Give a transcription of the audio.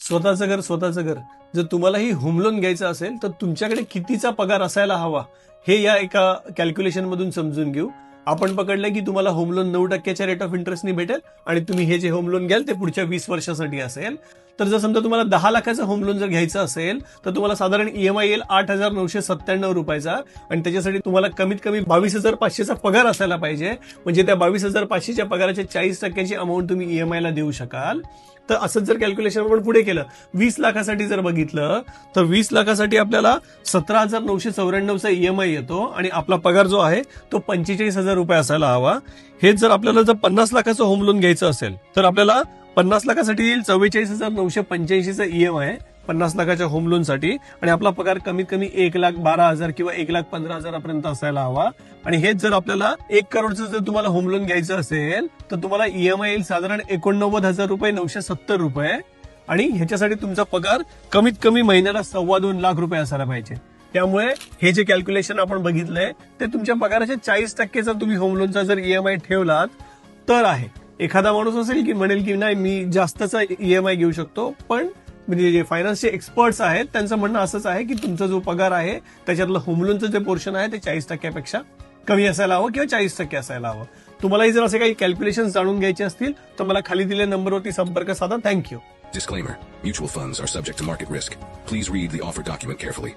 स्वतःचं घर जर तुम्हालाही होम लोन घ्यायचं असेल तर तुमच्याकडे कितीचा पगार असायला हवा हे या एका कॅल्क्युलेशन मधून समजून घेऊ. आपण पकडलं की तुम्हाला होम लोन 9% रेट ऑफ इंटरेस्टनी भेटेल आणि तुम्ही हे जे होम लोन घ्याल ते पुढच्या 20 वर्षासाठी असेल. तर जर समजा तुम्हाला 10 लाखाचं होम लोन जर घ्यायचं असेल तर तुम्हाला साधारण ईएमआय येईल 8,997 रुपयाचा आणि त्याच्यासाठी तुम्हाला कमीत कमी 22,500चा पगार असायला पाहिजे. म्हणजे त्या 22,500च्या पगाराच्या 40%ची अमाऊंट तुम्ही ईएमआयला देऊ शकाल. तर असंच जर कॅल्क्युलेशन आपण पुढे केलं 20 लाखासाठी जर बघितलं तर 20 लाखासाठी आपल्याला 17,994चा ईएमआय येतो आणि आपला पगार जो आहे तो 45,000 रुपये असायला हवा. हेच जर आपल्याला जर 50 लाखाचं होम लोन घ्यायचं असेल तर आपल्याला 50 लाखासाठी येईल 44,985चा ईएमआय 50 लाखाच्या होम लोनसाठी आणि आपला पगार कमीत कमी 1,12,000 किंवा 1,15,000 पर्यंत असायला हवा. आणि हेच जर आपल्याला 1 करोडचं जर तुम्हाला होम लोन घ्यायचं असेल तर तुम्हाला ईएमआय येईल साधारण 89,970 रुपये आणि ह्याच्यासाठी तुमचा पगार कमीत कमी महिन्याला 2.25 लाख रुपये असायला पाहिजे. त्यामुळे हे जे कॅल्क्युलेशन आपण बघितलंय ते तुमच्या पगाराच्या 40%चा तुम्ही होम लोनचा जर ईएमआय ठेवलात तर आहे. एखादा माणूस असेल की म्हणेल की नाही मी जास्तचा ईएमआय घेऊ शकतो, पण म्हणजे जे फायनान्सचे एक्सपर्ट्स आहेत त्यांचं म्हणणं असंच आहे की तुमचा जो पगार आहे त्याच्यातलं होम लोनचं जे पोर्शन आहे ते 40%पेक्षा कमी असायला हवं किंवा 40% असायला हवं. तुम्हालाही जर असे काही कॅल्क्युलेशन जाणून घ्यायचे असतील तर मला खाली दिलेल्या नंबरवरती संपर्क साधा. Thank you. Disclaimer. Mutual funds are subject to market risk. Please read the offer document carefully.